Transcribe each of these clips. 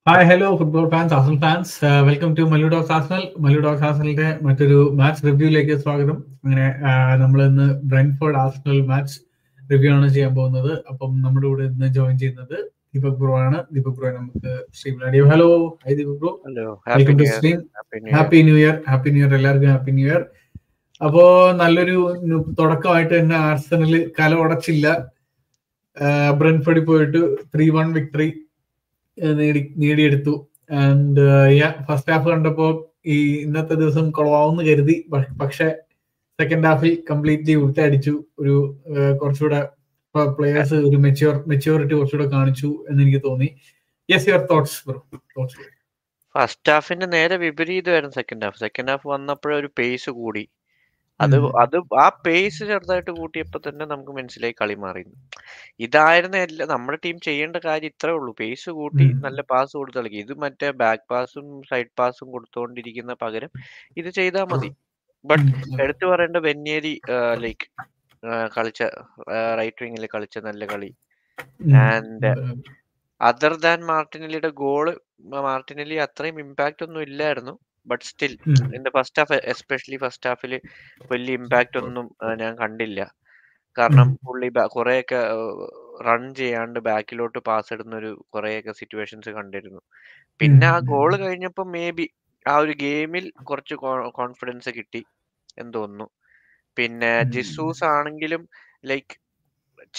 Hi hello football fans, Arsenal fans, welcome to Mallu talks Arsenal. Mallu talks ആർസണലിന്റെ മറ്റൊരു match റിവ്യൂയിലേക്ക് സ്വാഗതം. അങ്ങനെ നമ്മൾ ഇന്ന് ബ്രെൻഫോർഡ് ആർസണൽ മാച്ച് റിവ്യൂ ആണ് ചെയ്യാൻ പോകുന്നത്. അപ്പം നമ്മുടെ കൂടെ ഇന്ന് ജോയിൻ ചെയ്യുന്നത് ദീപക് ബ്രോ ആണ്. ദീപക് ബ്രോ നമുക്ക് സ്ട്രീമിൽ ആഡ് ചെയ്യാം. Hello, hi Deepak bro, hello, welcome to stream. Happy new year, happy new year എല്ലാവർക്കും, ഹാപ്പി ന്യൂ ഇയർ. അപ്പോ നല്ലൊരു തുടക്കമായിട്ട് തന്നെ ആർസണൽ കല ഉടച്ചില്ല. ബ്രെൻഫോർഡിൽ പോയിട്ട് 3-1 വിക്ടറി നേടിയെടുത്തു. ആൻഡ് ഫസ്റ്റ് ഹാഫ് കണ്ടപ്പോ ഈ ഇന്നത്തെ ദിവസം കൊളവാവെന്ന് കരുതി. പക്ഷെ സെക്കൻഡ് ഹാഫിൽ കംപ്ലീറ്റ്ലി ഉൾട്ടടിച്ചു. ഒരു കുറച്ചുകൂടെ പ്ലേയേഴ്സ് ഒരു മെച്യൂരിറ്റി കുറച്ചുകൂടെ കാണിച്ചു എന്ന് എനിക്ക് തോന്നി. Yes, your thoughts bro. First ഹാഫിന്റെ നേരെ വിപരീതമായിരുന്നു സെക്കൻഡ് ഹാഫ് വന്നപ്പോഴൊരു പേസ് കൂടി. അത് ആ പേസ് ചെറുതായിട്ട് കൂട്ടിയപ്പോ തന്നെ നമുക്ക് മനസ്സിലായി കളി മാറി. ഇതായിരുന്നു നമ്മുടെ ടീം ചെയ്യേണ്ട കാര്യം. ഇത്രേ ഉള്ളൂ, പേസ് കൂട്ടി നല്ല പാസ് കൊടുത്ത് കളിക്കുക. ഇത് മറ്റേ ബാക്ക് പാസും സൈഡ് പാസും കൊടുത്തുകൊണ്ടിരിക്കുന്ന പകരം ഇത് ചെയ്താൽ മതി. ബട്ട് എടുത്തു പറയേണ്ട വെന്യേരി ലൈക്ക് കളിച്ച റൈറ്റ് വിങ്ങിൽ കളിച്ച നല്ല കളി. ആൻഡ് അതർ ദാൻ മാർട്ടിനെല്ലിയുടെ ഗോള്, മാർട്ടിനെല്ലി അത്രയും ഇമ്പാക്റ്റ് ഒന്നും ഇല്ലായിരുന്നു. But still in the first half, especially first ഹാഫിൽ വലിയ ഇമ്പാക്റ്റ് ഒന്നും ഞാൻ കണ്ടില്ല. കാരണം പുള്ളി കുറെയൊക്കെ റൺ ചെയ്യാണ്ട് ബാക്കിലോട്ട് പാസ് ഇടുന്ന ഒരു കുറെയൊക്കെ സിറ്റുവേഷൻസ് കണ്ടിരുന്നു. പിന്നെ ആ ഗോള് കഴിഞ്ഞപ്പോൾ മേ ബി ആ ഒരു ഗെയിമിൽ കുറച്ച് കോൺഫിഡൻസ് കിട്ടി എന്ന് തോന്നുന്നു. പിന്നെ ജിസൂസ് ആണെങ്കിലും ലൈക്ക്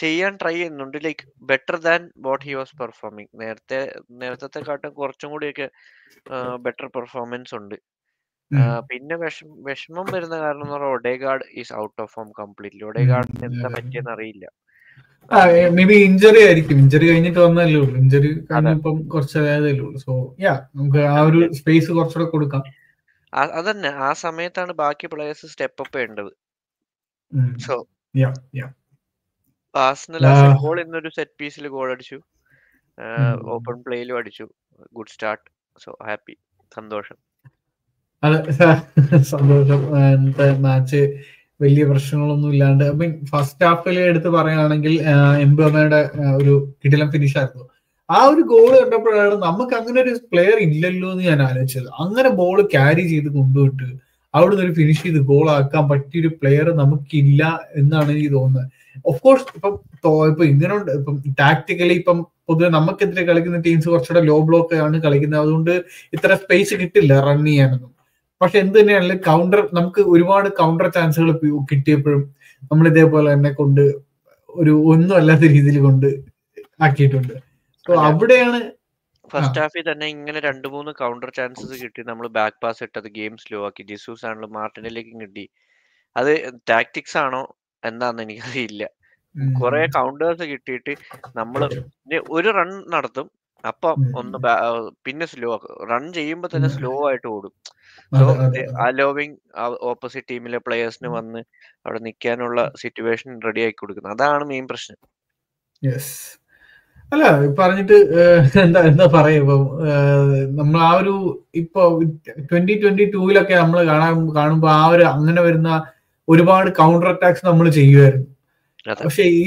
ചെയ്യാൻ ട്രൈ ചെയ്യുന്നുണ്ട്, like better than what he was performing. നേരത്തെക്കാട്ടും കുറച്ചും കൂടിയൊക്കെ ബെറ്റർ പെർഫോമൻസ് ഉണ്ട്. പിന്നെ വിഷമം വരുന്ന കാരണം എന്ന് പറഞ്ഞാൽ Odegaard is out of form completely. ഒഡേഗാർഡിന് എന്താ പറ്റിയെന്ന് അറിയില്ല. മേ ബി ഇഞ്ചറി ആയിരിക്കും. ഇഞ്ചറി കഴിഞ്ഞിട്ട് വന്നല്ലേ ഉള്ളൂ. ഇഞ്ചറി കഴിഞ്ഞിപ്പം കുറച്ചതേ ഉള്ളൂ. സോ നമുക്ക് ആ ഒരു സ്പേസ് കുറച്ചുകൂടെ കൊടുക്കാം. അതന്നെ, ആ സമയത്താണ് ബാക്കി പ്ലേയേഴ്സ് സ്റ്റെപ്പ് അപ്പ് ചെയ്യേണ്ടത്. So Arsenal as A goal ഇന്നൊരു സെറ്റ് പീസിൽ ഗോൾ അടിച്ചു, ഓപ്പൺ പ്ലേയിലും അടിച്ചു. Good start. സോ ഹാപ്പി, സന്തോഷം. സന്തോഷം. ഇന്നത്തെ മാച്ച് വലിയ പ്രശ്നങ്ങളൊന്നും ഇല്ലാണ്ട്, ഐ മീൻ ഫസ്റ്റ് ഹാഫിൽ എടുത്ത് പറയുകയാണെങ്കിൽ എംബമയുടെ ഒരു കിടിലം ഫിനിഷ് ആയിരുന്നു. ആ ഒരു ഗോൾ കണ്ടപ്പോഴാണ് നമുക്ക് അങ്ങനെ ഒരു പ്ലെയർ ഇല്ലല്ലോ എന്ന് ഞാൻ ആലോചിച്ചത്. അങ്ങനെ ബോൾ ക്യാരി ചെയ്ത് കൊണ്ടുപോയിട്ട് അവിടുന്ന് ഒരു ഫിനിഷ് ചെയ്ത് ഗോൾ ആക്കാൻ പറ്റിയൊരു പ്ലെയർ നമുക്കില്ല എന്നാണ് എനിക്ക് തോന്നുന്നത്. ഓഫ് കോഴ്സ് ഇപ്പൊ ഇങ്ങനെ ഇപ്പം ടാക്ടിക്കലി ഇപ്പം പൊതുവെ നമുക്കെതിരെ കളിക്കുന്ന ടീംസ് കുറച്ചുകൂടെ ലോ ബ്ലോക്ക് ആണ് കളിക്കുന്നത്. അതുകൊണ്ട് ഇത്ര സ്പേസ് കിട്ടില്ല റൺ ചെയ്യാനൊന്നും. പക്ഷെ എന്ത് തന്നെയാണെങ്കിലും കൗണ്ടർ, നമുക്ക് ഒരുപാട് കൗണ്ടർ ചാൻസുകൾ കിട്ടിയപ്പോഴും നമ്മൾ ഇതേപോലെ തന്നെ കൊണ്ട് ഒരു ഒന്നും അല്ലാത്ത രീതിയിൽ കൊണ്ട് ആക്കിയിട്ടുണ്ട്. സോ അവിടെയാണ് ഫസ്റ്റ് ഹാഫിൽ തന്നെ ഇങ്ങനെ 2-3 കൗണ്ടർ ചാൻസസ് കിട്ടി. നമ്മൾ ബാക്ക് പാസ് ഇട്ടത് ഗെയിം സ്ലോ ആക്കി. ജിസൂസ് ആണല്ലോ മാർട്ടിനിലേക്കും കിട്ടി. അത് ടാക്ടിക്സ് ആണോ എന്താന്ന് എനിക്കറിയില്ല. കുറെ കൗണ്ടേഴ്സ് കിട്ടിയിട്ട് നമ്മൾ ഒരു റൺ നടത്തും, അപ്പം ഒന്ന് പിന്നെ സ്ലോ ആക്കും. റൺ ചെയ്യുമ്പോൾ തന്നെ സ്ലോ ആയിട്ട് ഓടും. സോ അലോവിങ് ഓപ്പോസിറ്റ് ടീമിലെ പ്ലേയേഴ്സിന് വന്ന് അവിടെ നിൽക്കാനുള്ള സിറ്റുവേഷൻ റെഡി ആക്കി കൊടുക്കുന്നത്. അതാണ് മെയിൻ പ്രശ്നം. അല്ല, പറഞ്ഞിട്ട് എന്താ പറയാ, ഇപ്പൊ നമ്മൾ ആ ഒരു ഇപ്പൊ 2022 നമ്മൾ കാണുമ്പോ ആ ഒരു അങ്ങനെ വരുന്ന ഒരുപാട് കൗണ്ടർ അറ്റാക്സ് നമ്മൾ ചെയ്യുമായിരുന്നു. പക്ഷെ ഈ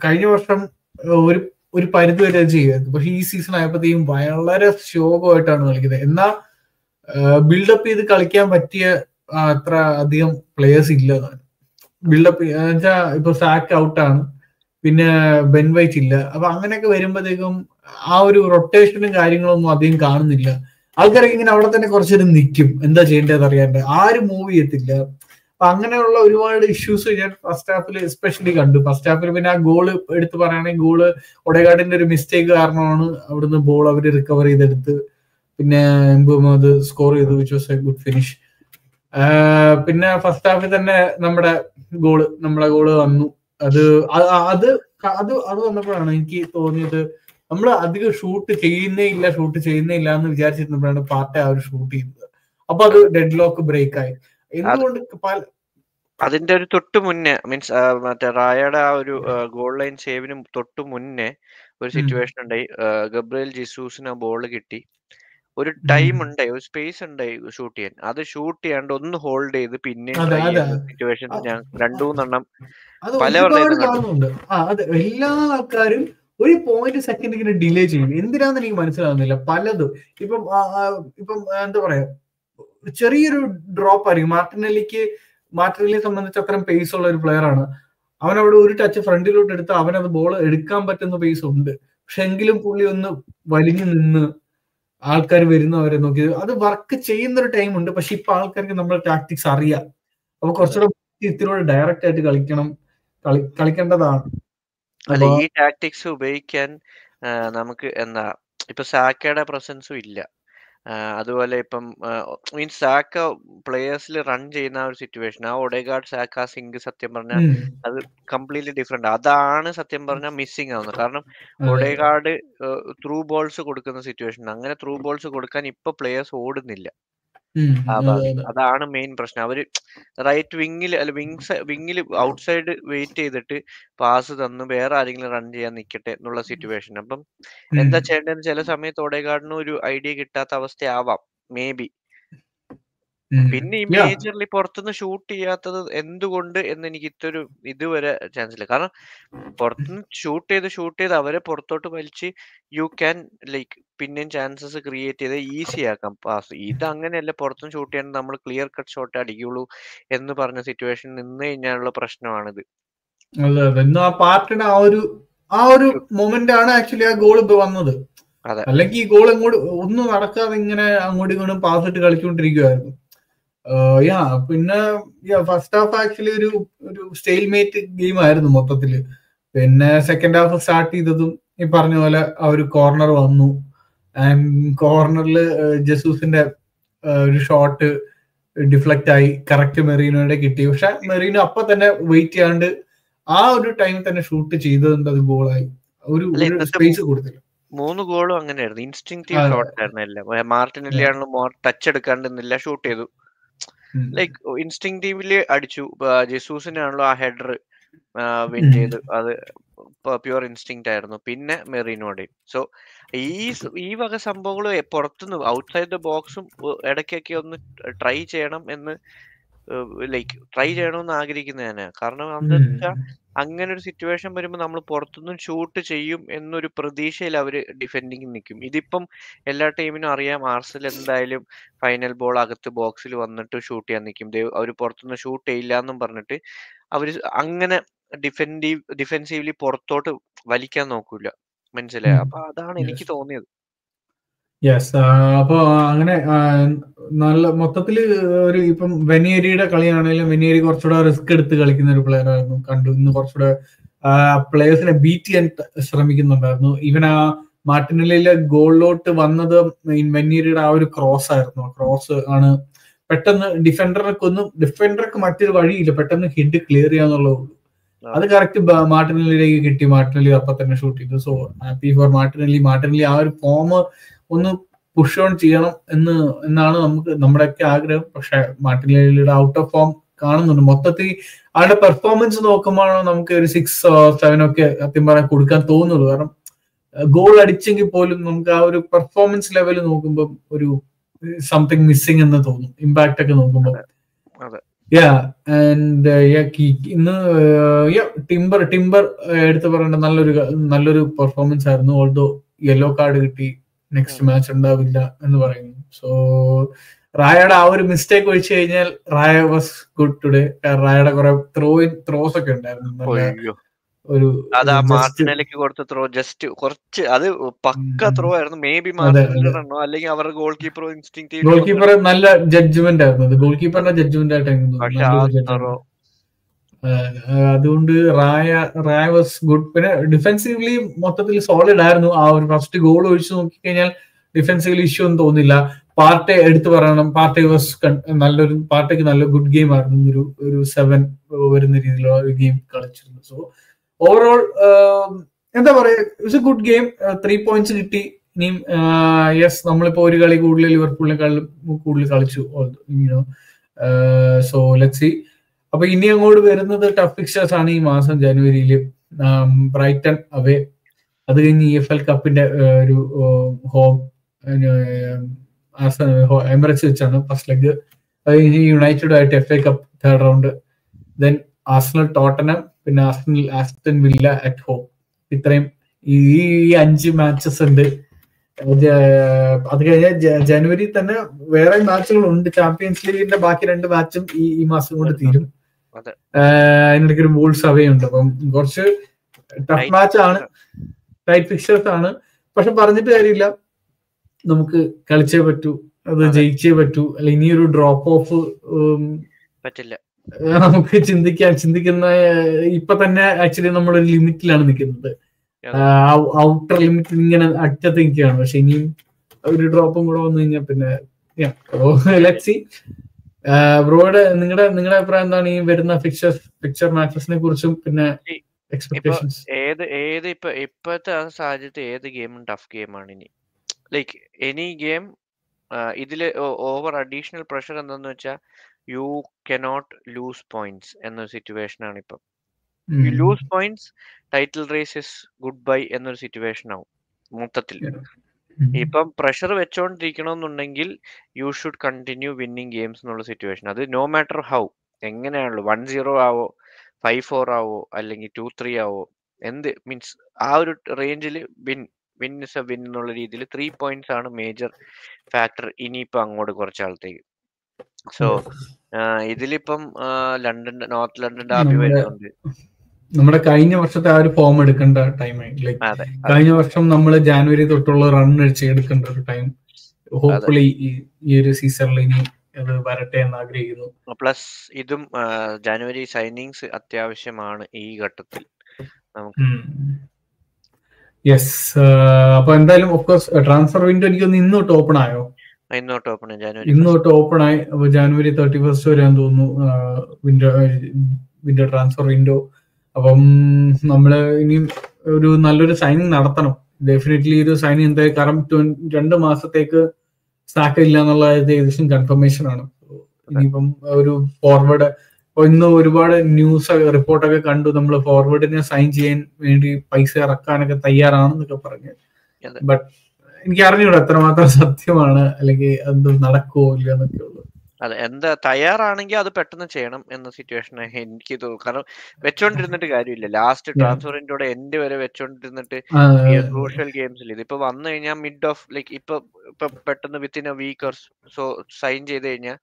കഴിഞ്ഞ വർഷം ഒരു പരിധി വരെ ചെയ്യുമായിരുന്നു. പക്ഷെ ഈ സീസൺ ആയപ്പോഴത്തേക്കും വളരെ ശോകമായിട്ടാണ് കളിക്കുന്നത്. എന്നാൽ ബിൽഡപ്പ് ചെയ്ത് കളിക്കാൻ പറ്റിയ അത്ര അധികം പ്ലേയേഴ്സ് ഇല്ല. ബിൽഡപ്പ് വെച്ചാൽ ഇപ്പൊ സാക്ക് ഔട്ടാണ്, പിന്നെ ബെൻ വൈറ്റ് ഇല്ല. അപ്പൊ അങ്ങനെയൊക്കെ വരുമ്പോഴത്തേക്കും ആ ഒരു റൊട്ടേഷനും കാര്യങ്ങളൊന്നും അധികം കാണുന്നില്ല. ആൾക്കാരൊക്കെ ഇങ്ങനെ അവിടെ തന്നെ കുറച്ചേരം നിൽക്കും, എന്താ ചെയ്യേണ്ടതെന്ന് അറിയാണ്ട് ആരും മൂവ് ചെയ്യത്തില്ല. അപ്പൊ അങ്ങനെയുള്ള ഒരുപാട് ഇഷ്യൂസ് ഞാൻ ഫസ്റ്റ് ഹാഫിൽ എസ്പെഷ്യലി കണ്ടു. ഫസ്റ്റ് ഹാഫിൽ പിന്നെ ആ ഗോള് എടുത്ത് പറയുകയാണെങ്കിൽ ഗോള് ഒഡേഗാർഡിന്റെ ഒരു മിസ്റ്റേക്ക് കാരണമാണ് അവിടുന്ന് ബോൾ അവര് റിക്കവർ ചെയ്തെടുത്ത് പിന്നെ എംബുമത് സ്കോർ ചെയ്തു, which was A good finish. പിന്നെ ഫസ്റ്റ് ഹാഫിൽ തന്നെ നമ്മളെ ഗോള് വന്നു. അത് വന്നപ്പോഴാണ് എനിക്ക് തോന്നിയത് നമ്മൾ അധികം ഷൂട്ട് ചെയ്യുന്നേ ഇല്ല എന്ന് വിചാരിച്ചിരുന്നപ്പോഴാണ് പാർട്ടി ആ ഒരു ഷൂട്ട് ചെയ്യുന്നത്. അപ്പൊ അത് ഡെഡ് ലോക്ക് ബ്രേക്ക് ആയി. എന്തുകൊണ്ട് അതിന്റെ ഒരു തൊട്ട് മുന്നേ മീൻസ് മറ്റേ റായയുടെ ആ ഒരു ഗോൾ ലൈൻ സേവിന് തൊട്ട് മുന്നേ ഒരു സിറ്റുവേഷൻ ഉണ്ടായി. ഗബ്രിയേൽ ജിസൂസിന് ബോൾ കിട്ടി, ഒരു ടൈം ഉണ്ടായി, ഒരു സ്പേസ് ഉണ്ടായി ഷൂട്ട് ചെയ്യാൻ. അത് ഷൂട്ട് ചെയ്യാണ്ട് ഒന്ന് ഹോൾഡ് ചെയ്ത് പിന്നെ ട്രൈ ചെയ്യുന്ന സിറ്റുവേഷൻ ഞാൻ 2-3 എണ്ണം കാണുന്നുണ്ട്. അതെ, എല്ലാ ആൾക്കാരും ഒരു 0.2 ഇങ്ങനെ ഡിലേ ചെയ്യും. എന്തിനാന്ന് എനിക്ക് മനസ്സിലാവുന്നില്ല. പലതും ഇപ്പം എന്താ പറയാ, ചെറിയൊരു ഡ്രോപ്പ് ആയിരിക്കും. മാർട്ടിനെല്ലിയെ സംബന്ധിച്ച് അത്രയും പേസ് ഉള്ള ഒരു പ്ലെയർ ആണ്. അവനവിടെ ഒരു ടച്ച് ഫ്രണ്ടിലോട്ട് എടുത്ത് അവനത് ബോൾ എടുക്കാൻ പറ്റുന്ന പേസ് ഉണ്ട്. പക്ഷെ എങ്കിലും പുള്ളി ഒന്ന് വലിഞ്ഞു നിന്ന് ആൾക്കാർ വരുന്നവരെ നോക്കി അത് വർക്ക് ചെയ്യുന്ന ഒരു ടൈം ഉണ്ട്. പക്ഷെ ഇപ്പൊ ആൾക്കാർക്ക് നമ്മുടെ ടാക്ടിക്സ് അറിയാം. അപ്പൊ കുറച്ചുകൂടെ ഇത്തിരി ഡയറക്റ്റ് ആയിട്ട് കളിക്കേണ്ടതാണ്. അല്ല, ഈ ടാക്ടിക്സ് ഉപയോഗിക്കാൻ നമുക്ക് എന്താ ഇപ്പൊ സാക്കയുടെ പ്രസൻസും ഇല്ല. അതുപോലെ ഇപ്പം മീൻസ് സാക്ക പ്ലേയേഴ്സിൽ റൺ ചെയ്യുന്ന ആ ഒരു സിറ്റുവേഷൻ, ആ ഒഡേഗാർഡ് സാക്ക സിങ്ക് സത്യം പറഞ്ഞാൽ അത് കംപ്ലീറ്റ്ലി ഡിഫറെന്റ്. അതാണ് സത്യം പറഞ്ഞാൽ മിസ്സിംഗ് ആവുന്നത്. കാരണം ഒഡേഗാർഡ് ത്രൂ ബോൾസ് കൊടുക്കുന്ന സിറ്റുവേഷൻ, അങ്ങനെ ത്രൂ ബോൾസ് കൊടുക്കാൻ ഇപ്പൊ പ്ലേയേഴ്സ് ഓടുന്നില്ല. അതാണ് മെയിൻ പ്രശ്നം. അവര് റൈറ്റ് വിങ്ങിൽ അല്ല വിങ്ങിൽ ഔട്ട്സൈഡ് വെയിറ്റ് ചെയ്തിട്ട് പാസ് തന്നു വേറെ ആരെങ്കിലും റൺ ചെയ്യാൻ നിൽക്കട്ടെ എന്നുള്ള സിറ്റുവേഷൻ. അപ്പം എന്താ ചെയ്യേണ്ടതെന്ന് ചില സമയത്ത് ഒഡേഗാർഡിന് ഒരു ഐഡിയ കിട്ടാത്ത അവസ്ഥയാവാം മേ ബി. പിന്നെ ഈ മേജർലി പുറത്തുനിന്ന് ഷൂട്ട് ചെയ്യാത്തത് എന്തുകൊണ്ട് എന്ന് എനിക്ക് ഇതുവരെ ചാൻസ് ഇല്ല. കാരണം പുറത്തുനിന്ന് ഷൂട്ട് ചെയ്ത് അവരെ പുറത്തോട്ട് വലിച്ച് യു ക്യാൻ ലൈക്ക് പിന്നെയും ചാൻസസ് ക്രിയേറ്റ് ചെയ്ത് ഈസി ആക്കാം പാസ്. ഇത് അങ്ങനെയല്ല, പുറത്തുനിന്ന് ഷൂട്ട് ചെയ്യാൻ നമ്മൾ ക്ലിയർ കട്ട് ഷോട്ട് അടിക്കുള്ളൂ എന്ന് പറഞ്ഞ സിറ്റുവേഷൻ നിന്ന് കഴിഞ്ഞാലുള്ള പ്രശ്നമാണിത്. ആ പാർട്ടിയുടെ ആ ഒരു മൊമെന്റ് ആണ് ആക്ച്വലി ആ ഗോൾ വന്നത്. അല്ലെങ്കിൽ ഈ ഗോൾ ഒന്നും നടക്കാതെ ഇങ്ങനെ അങ്ങോട്ടും ഇങ്ങോട്ടും പാസ് ഇട്ട് കളിച്ചുകൊണ്ടിരിക്കുവായിരുന്നു. പിന്നെ ഫസ്റ്റ് ഹാഫ് ആക്ച്വലി ഒരു സ്റ്റെയിൽമേറ്റ് ഗെയിം ആയിരുന്നു മൊത്തത്തില്. പിന്നെ സെക്കൻഡ് ഹാഫ് സ്റ്റാർട്ട് ചെയ്തതും ഈ പറഞ്ഞ പോലെ ആ ഒരു കോർണർ വന്നു. ആൻഡ് കോർണറിൽ ജെസൂസിന്റെ ഒരു ഷോട്ട് ഡിഫ്ലക്റ്റ് ആയി കറക്റ്റ് മെറീനോയുടെ കിട്ടി. പക്ഷെ മെറീനോ അപ്പൊ തന്നെ വെയിറ്റ് ചെയ്യാണ്ട് ആ ഒരു ടൈമിൽ തന്നെ ഷൂട്ട് ചെയ്തതുകൊണ്ട് അത് ഗോളായി. ഒരു സ്പേസ് കൊടുത്തില്ല. 3 ഗോളും അങ്ങനെയായിരുന്നു, ഇൻസ്റ്റിങ്റ്റീവ് ഷോട്ട് ആയിരുന്നു എല്ലാം. മാർട്ടിനെല്ലി ആണല്ലോ ടച്ച് എടുക്കാണ്ടിരുന്നില്ല, ഷൂട്ട് ചെയ്തു. ലൈക്ക് ഇൻസ്റ്റിങ്റ്റീവില് അടിച്ചു. ജെസൂസിനാണല്ലോ ആ ഹെഡർ വിൻ ചെയ്തു, അത് പ്യുവർ ഇൻസ്റ്റിങ്ക്റ്റ് ആയിരുന്നു. പിന്നെ മെറീനോടെയും. സോ ഈ വക സംഭവങ്ങൾ പുറത്തുനിന്ന് ഔട്ട്സൈഡ് ദ ബോക്സും ഇടയ്ക്കൊക്കെ ഒന്ന് ട്രൈ ചെയ്യണം എന്ന് ആഗ്രഹിക്കുന്ന ഞാന്. കാരണം എന്താ വെച്ചാൽ അങ്ങനെ ഒരു സിറ്റുവേഷൻ വരുമ്പോൾ നമ്മൾ പുറത്തുനിന്നും ഷൂട്ട് ചെയ്യും എന്നൊരു പ്രതീക്ഷയിൽ അവര് ഡിഫെൻഡിങ് നിൽക്കും. ഇതിപ്പം എല്ലാ ടീമിനും അറിയാം, ആർസനൽ എന്തായാലും ഫൈനൽ ബോൾ അകത്ത് ബോക്സിൽ വന്നിട്ട് ഷൂട്ട് ചെയ്യാൻ നിൽക്കും. അവർ പുറത്തുനിന്ന് ഷൂട്ട് ചെയ്യില്ല എന്നും പറഞ്ഞിട്ട് അവര് അങ്ങനെ ഡിഫെൻസീവ്ലി പുറത്തോട്ട് വലിക്കാൻ നോക്കൂല. മനസ്സിലായോ? അപ്പൊ അതാണ് എനിക്ക് തോന്നിയത്. യെസ്. അപ്പൊ അങ്ങനെ നല്ല മൊത്തത്തില് ഇപ്പം വെനിയേരിയുടെ കളിയാണെങ്കിലും വെനിയേരി കുറച്ചുകൂടെ റിസ്ക് എടുത്ത് കളിക്കുന്ന ഒരു പ്ലെയർ ആയിരുന്നു. കണ്ടു ഇന്ന് കുറച്ചുകൂടെ പ്ലേയേഴ്സിനെ ബീറ്റ് ചെയ്യാൻ ശ്രമിക്കുന്നുണ്ടായിരുന്നു. ഈവൻ ആ മാർട്ടിനെല്ലിയിലെ ഗോളിലോട്ട് വന്നത് വെനിയേരിയുടെ ആ ഒരു ക്രോസ് ആയിരുന്നു. ക്രോസ് ആണ് പെട്ടെന്ന് ഡിഫൻഡർക്ക് മറ്റൊരു വഴിയില്ല, പെട്ടെന്ന് ഹെഡ് ക്ലിയർ ചെയ്യാന്നുള്ളൂ. അത് കറക്റ്റ് മാർട്ടിനെല്ലിയിലേക്ക് കിട്ടി. മാർട്ടിനെല്ലി അപ്പൊ തന്നെ ഷൂട്ട് ചെയ്തു. സോ ഹാപ്പി ഫോർ മാർട്ടിനെല്ലി ആ ഒരു ഫോം ഒന്ന് പുഷ് ഓൺ ചെയ്യണം എന്നാണ് നമ്മുടെയൊക്കെ ആഗ്രഹം. പക്ഷെ മാർട്ടിനെല്ലിയുടെ ഔട്ട് ഓഫ് ഫോം കാണുന്നുണ്ട്. മൊത്തത്തിൽ ആളുടെ പെർഫോമൻസ് നോക്കുമ്പോഴാണ് നമുക്ക് ഒരു 6-7 ഒക്കെ സത്യം പറയാൻ കൊടുക്കാൻ തോന്നുള്ളൂ. കാരണം ഗോൾ അടിച്ചെങ്കിൽ പോലും നമുക്ക് ആ ഒരു പെർഫോമൻസ് ലെവൽ നോക്കുമ്പോൾ ഒരു സംതിങ് മിസ്സിംഗ് എന്ന് തോന്നും, ഇമ്പാക്ട് ഒക്കെ നോക്കുമ്പോൾ. ഇന്ന് ടിംബർ എടുത്ത് പറയേണ്ട നല്ലൊരു പെർഫോമൻസ് ആയിരുന്നു. ഓൾദോ യെല്ലോ കാർഡ് കിട്ടി, നെക്സ്റ്റ് മാച്ച് ഉണ്ടാവില്ല എന്ന് പറയുന്നു. സോ റായയുടെ ആ ഒരു മിസ്റ്റേക്ക് ഒഴിച്ചു കഴിഞ്ഞാൽ റായ വാസ് ഗുഡ് ടുഡേ. റായയുടെ കുറെ ത്രോസ് ഒക്കെ ഉണ്ടായിരുന്നു. മാർട്ടിനെല്ലിക്ക് കൊടുത്ത ത്രോ ജസ്റ്റ് കുറച്ച് അത് പക്ക ത്രോ ആയിരുന്നു. മേ ബി മാർട്ടിനെല്ലി റണ്ണോ അല്ലെങ്കിൽ അവരുടെ ഗോൾ കീപ്പർ നല്ല ജഡ്ജ്മെന്റ് ആയിരുന്നു. ഗോൾ കീപ്പറിന്റെ ജഡ്ജ്മെന്റ് ആയിട്ടായിരുന്നു. അതുകൊണ്ട് റായ വാസ് ഗുഡ്. പിന്നെ ഡിഫെൻസീവ്ലി മൊത്തത്തിൽ സോളിഡ് ആയിരുന്നു. ആ ഒരു ഫസ്റ്റ് ഗോൾ ഒഴിച്ചു നോക്കിക്കഴിഞ്ഞാൽ ഡിഫെൻസീവ്ലി ഇഷ്യൂ ഒന്നും തോന്നില്ല. പാർട്ടി എടുത്തു പറയണം, പാർട്ടിക്ക് നല്ല ഗുഡ് ഗെയിം ആയിരുന്നു. ഒരു 7 വരുന്ന രീതിയിലുള്ള ഒരു ഗെയിം കളിച്ചിരുന്നു. സോ ഓവറോൾ എന്താ പറയാ, it's A good game. 3 points കിട്ടി. ഇനിയും യെസ്, നമ്മളിപ്പോ ഒരു കളി കൂടുതൽ ലിവർപൂളിനെക്കാളും കൂടുതൽ കളിച്ചു. So let's see. അപ്പൊ ഇനി അങ്ങോട്ട് വരുന്നത് ടഫ് ഫിക്ചേഴ്സ് ആണ് ഈ മാസം ജനുവരിയിൽ. ബ്രൈറ്റൺ അവേ, അത് കഴിഞ്ഞ് EFL കപ്പിന്റെ ഒരു ഹോം എമിറേറ്റ്സ് വെച്ചാണ് ഫസ്റ്റ് ലെഗ്. അത് കഴിഞ്ഞ് യുണൈറ്റഡ് ആയിട്ട് FA cup third round, then Arsenal Tottenham, പിന്നെ ആസ്റ്റൺ വില്ല അറ്റ് ഹോം. ഇത്രയും ഈ 5 മാച്ചസ് ഉണ്ട്. അത് കഴിഞ്ഞാൽ ജനുവരി തന്നെ വേറെ മാച്ചുകളുണ്ട്. ചാമ്പ്യൻസ് ലീഗിന്റെ ബാക്കി 2 മാച്ചും ഈ മാസം കൊണ്ട് തീരും. അതിനിടയ്ക്ക് ഒരു വൂൾസ് അവേ ഉണ്ട്. അപ്പം കുറച്ച് ടഫ് മാച്ച് ആണ്, ടൈറ്റ് ഫിക്ചേഴ്സ് ആണ്. പക്ഷെ പറഞ്ഞിട്ട് കാര്യമില്ല, നമുക്ക് കളിച്ചേ പറ്റൂ, അത് ജയിച്ചേ പറ്റൂ. അല്ല ഇനിയൊരു ഡ്രോപ്പ് ഓഫ് പറ്റില്ല. നമുക്ക് ചിന്തിക്കുന്ന ഇപ്പൊ തന്നെ ആക്ച്വലി നമ്മളൊരു ലിമിറ്റിലാണ് നിൽക്കുന്നത്. ഔട്ടർ ലിമിറ്റ് ഇങ്ങനെ അറ്റത്ത് നിൽക്കുകയാണ്. പക്ഷെ ഇനിയും ഒരു ഡ്രോപ്പും കൂടെ വന്നു കഴിഞ്ഞാൽ പിന്നെ ലെറ്റ്സ് സീ. ബ്രോയുടെ നിങ്ങളുടെ അഭിപ്രായം എന്താണ് ഈ വരുന്ന ഫിക്ചർ മാച്ചസിനെ കുറിച്ചും പിന്നെ എക്സ്പെക്ടേഷൻസ്? ഇപ്പോഴത്തെ സാഹചര്യത്തിൽ ഏത് ഗെയിമും ടഫ് ഗെയിമാണ് ഇനി. ലൈക്ക് എനി ഗെയിം ഇതില് ഓവർ അഡീഷണൽ പ്രഷർ എന്താന്ന് വെച്ചാൽ യു കനോട്ട് ലൂസ് പോയിന്റ്സ് എന്നൊരു സിറ്റുവേഷൻ ആണ് ഇപ്പം. You lose points, title race is goodbye എന്നൊരു സിറ്റുവേഷൻ ആവും മൊത്തത്തിൽ. ഇപ്പം പ്രഷർ വെച്ചോണ്ടിരിക്കണമെന്നുണ്ടെങ്കിൽ you should continue winning games എന്നുള്ള സിറ്റുവേഷൻ. അത് നോ മാറ്റർ ഹൗ എങ്ങനെയാണല്ലോ, 1-0 ആവോ, 5-4 ആവോ, അല്ലെങ്കിൽ 2-3 ആവോ, എന്ത് മീൻസ് ആ ഒരു റേഞ്ചിൽ വിൻ ഇസ് എ വിൻ എന്നുള്ള രീതിയിൽ 3 points ആണ് മേജർ ഫാക്ടർ ഇനിയിപ്പോ അങ്ങോട്ട് കുറച്ചാളത്തേക്ക്. സോ ഇതിലിപ്പം നോർത്ത് ലണ്ടൻ ഡാർബി വരുന്നുണ്ട്. നമ്മുടെ കഴിഞ്ഞ വർഷത്തെ ആ ഒരു ഫോം എടുക്കേണ്ട ടൈമായി. ലൈക്ക് കഴിഞ്ഞ വർഷം നമ്മൾ ജാനുവരി തൊട്ടുള്ള റൺ എടുക്കേണ്ട ഒരു ടൈം ഹോപ്പ്ഫുള്ളി ഈ ഒരു സീസണിൽ ഇനി അത് വരട്ടെ എന്ന് ആഗ്രഹിക്കുന്നു. പ്ലസ് ഇതും ജാനുവരി സൈനിങ്സ് അത്യാവശ്യമാണ് ഈ ഘട്ടത്തിൽ നമുക്ക്. യെസ്. അപ്പൊ എന്തായാലും ഓഫ്കോഴ്സ് ട്രാൻസ്ഫർ വിൻഡോ എനിക്കൊന്ന് ഇന്നോട്ട് ഓപ്പൺ ആയോ? ഇന്നോട്ട് ഓപ്പൺ ആയി. അപ്പൊ ജാനുവരി 31 വരെയാന്ന് തോന്നുന്നു വിൻഡോ ട്രാൻസ്ഫർ വിൻഡോ. അപ്പം നമ്മള് ഇനിയും ഒരു നല്ലൊരു സൈനിങ് നടത്തണം. ഡെഫിനറ്റ്ലി ഒരു സൈനിങ് എന്തായാലും, കാരണം 2 മാസത്തേക്ക് സാക്ക ഇല്ല എന്നുള്ള ഏകദേശം കൺഫർമേഷൻ ആണ്. ഇനിയിപ്പം ഒരു ഫോർവേഡ് ഇന്ന് ഒരുപാട് ന്യൂസ് റിപ്പോർട്ടൊക്കെ കണ്ടു, നമ്മൾ ഫോർവേഡിനെ സൈൻ ചെയ്യാൻ വേണ്ടി പൈസ ഇറക്കാനൊക്കെ തയ്യാറാണെന്നൊക്കെ പറഞ്ഞു. ബട്ട് എനിക്ക് അറിഞ്ഞൂടാ എത്രമാത്രം സത്യമാണ്, അല്ലെങ്കിൽ അത് നടക്കുമോ ഇല്ല എന്നൊക്കെ ഉള്ളു. അതെ, എന്താ തയ്യാറാണെങ്കിൽ അത് പെട്ടെന്ന് ചെയ്യണം എന്ന സിറ്റുവേഷൻ എനിക്ക് തോന്നുന്നു. കാരണം വെച്ചോണ്ടിരുന്നിട്ട് കാര്യമില്ല. ലാസ്റ്റ് ട്രാൻസ്ഫറിന്റെ എൻഡ് വരെ വെച്ചോണ്ടിരുന്നിട്ട് ക്രൂഷ്യൽ ഗെയിംസിൽ ഇതിപ്പോ വന്നു കഴിഞ്ഞാൽ മിഡ് ഓഫ് ലൈക്ക് ഇപ്പൊ പെട്ടെന്ന് within a week so sign ചെയ്ത് കഴിഞ്ഞാൽ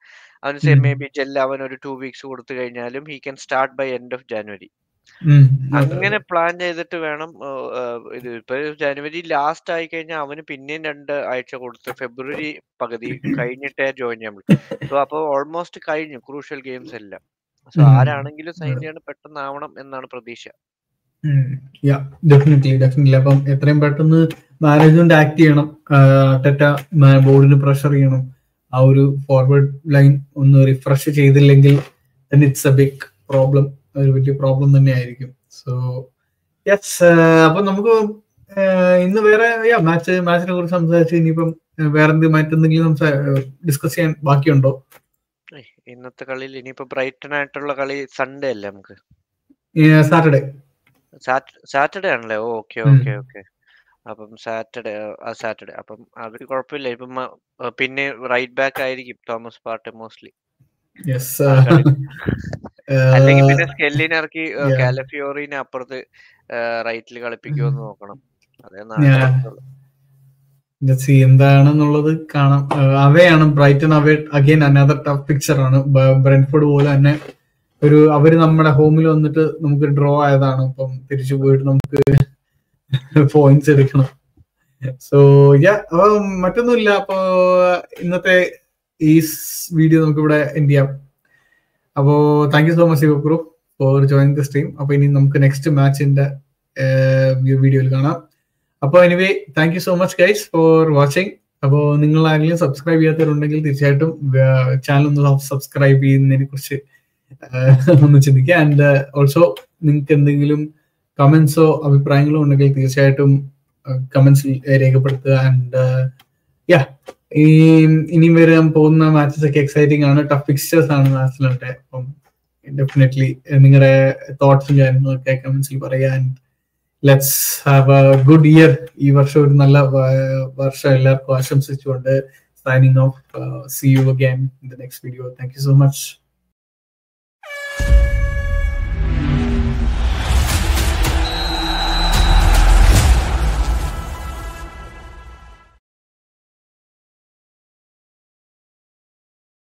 അവന് മേ ബി അവൻ ഒരു 2 weeks കൊടുത്തു കഴിഞ്ഞാലും he can start by end of January. അങ്ങനെ പ്ലാൻ ചെയ്തിട്ട് വേണം. ഇത് ഇപ്പൊ ജനുവരി ലാസ്റ്റ് ആയി കഴിഞ്ഞാൽ അവന് പിന്നെയും 2 ആഴ്ച കൊടുത്ത് ഫെബ്രുവരി പകുതി കഴിഞ്ഞിട്ടേ ജോയിൻ ചെയ്യാൻ പറ്റും. സോ അപ്പൊ ഓൾമോസ്റ്റ് കഴിഞ്ഞു ക്രൂഷ്യൽ ഗെയിംസ് എല്ലാം. സോ ആരാണെങ്കിലും സൈൻ ചെയ്യണം പെട്ടെന്നാവണം എന്നാണ് പ്രതീക്ഷ. ഡെഫിനറ്റ്ലി. അപ്പം എത്രയും പെട്ടെന്ന് മാനേജ്മെന്റ് ആക്ട് ചെയ്യണം, ബോർഡിന് പ്രഷർ ചെയ്യണം. ആ ഒരു ഫോർവേഡ് ലൈൻ ഒന്ന് റിഫ്രഷ് ചെയ്തില്ലെങ്കിൽ ഇറ്റ്സ് എ ബിഗ് പ്രോബ്ലം, ഒരു വലിയ പ്രോബ്ലം തന്നെ ആയിരിക്കും. So yes. അപ്പൊ നമുക്ക് ഇന്ന് വേറെ മാച്ചിനെ കുറിച്ച് സംസാരിച്ച് ഇനിയിപ്പം വേറെ മറ്റെന്തെങ്കിലും ഡിസ്കസ് ചെയ്യാൻ ബാക്കിയുണ്ടോ? ഇന്നത്തെ കളിയിൽ ഇനിയിപ്പോ ബ്രൈറ്റൺ ആയിട്ടുള്ള കളി സൺഡേ അല്ലേ നമുക്ക്? സാറ്റർഡേ ആണല്ലേ? ഓക്കെ. അപ്പം സാറ്റർഡേ അപ്പം അവര് കുഴപ്പമില്ല. ഇപ്പം പിന്നെ റൈറ്റ് ബാക്ക് ആയിരിക്കും തോമസ് പാർട്ടി മോസ്റ്റ്ലി. അല്ലെങ്കിൽ പിന്നെ സ്കെല്ലിനെ ഇറക്കി കാലഫിയോറിനെ അപ്പുറത്ത് റൈറ്റിൽ കളിപ്പിക്കുമെന്ന് നോക്കണം. എന്താണെന്നുള്ളത് കാണാം. അവയാണ് Brighton away again another tough picture ആണ്. ബ്രെൻഫോർഡ് പോലെ തന്നെ അവര് നമ്മുടെ ഹോമിൽ വന്നിട്ട് നമുക്ക് ഡ്രോ ആയതാണ്. ഇപ്പം തിരിച്ചു പോയിട്ട് നമുക്ക് പോയിന്റ്സ് എടുക്കണം. സോ അപ്പൊ മറ്റൊന്നുമില്ല. അപ്പോ ഇന്നത്തെ ഈ വീഡിയോ നമുക്ക് ഇവിടെ എൻഡ് ചെയ്യാം. അപ്പോ താങ്ക് യു സോ മച്ച് ശിവപ്രൂ ഫോർ ജോയിനിങ് ദ സ്ട്രീം. അപ്പൊ ഇനി നമുക്ക് നെക്സ്റ്റ് മാച്ചിന്റെ വീഡിയോയിൽ കാണാം. അപ്പോൾ anyway thank you so much guys for watching. അപ്പോൾ നിങ്ങൾ ആരെങ്കിലും സബ്സ്ക്രൈബ് ചെയ്യാത്തവരുണ്ടെങ്കിൽ തീർച്ചയായിട്ടും ചാനൽ ഒന്ന് സബ്സ്ക്രൈബ് ചെയ്യുന്നതിനെ കുറിച്ച് ഒന്ന് ചിന്തിക്കുക. ആൻഡ് ഓൾസോ നിങ്ങൾക്ക് എന്തെങ്കിലും കമന്റ്സോ അഭിപ്രായങ്ങളോ ഉണ്ടെങ്കിൽ തീർച്ചയായിട്ടും കമന്റ്സിൽ രേഖപ്പെടുത്തുക. ആൻഡ് ഇനിയും വരാൻ പോകുന്ന മാച്ചസ് ഒക്കെ എക്സൈറ്റിംഗ് ആണ്, ടഫ് ഫിക്സ്ചേഴ്സ് ആണ് മാച്ചിലൊക്കെ. അപ്പം ഡെഫിനറ്റ്ലി നിങ്ങളുടെ തോട്ട്സും കാര്യങ്ങളൊക്കെ കമന്റ്സിൽ പറയുക. And let's have a good year. ഈ വർഷം ഒരു നല്ല വർഷം എല്ലാവർക്കും ആശംസിച്ചുകൊണ്ട് signing off. See you again in the next video. Thank you so much.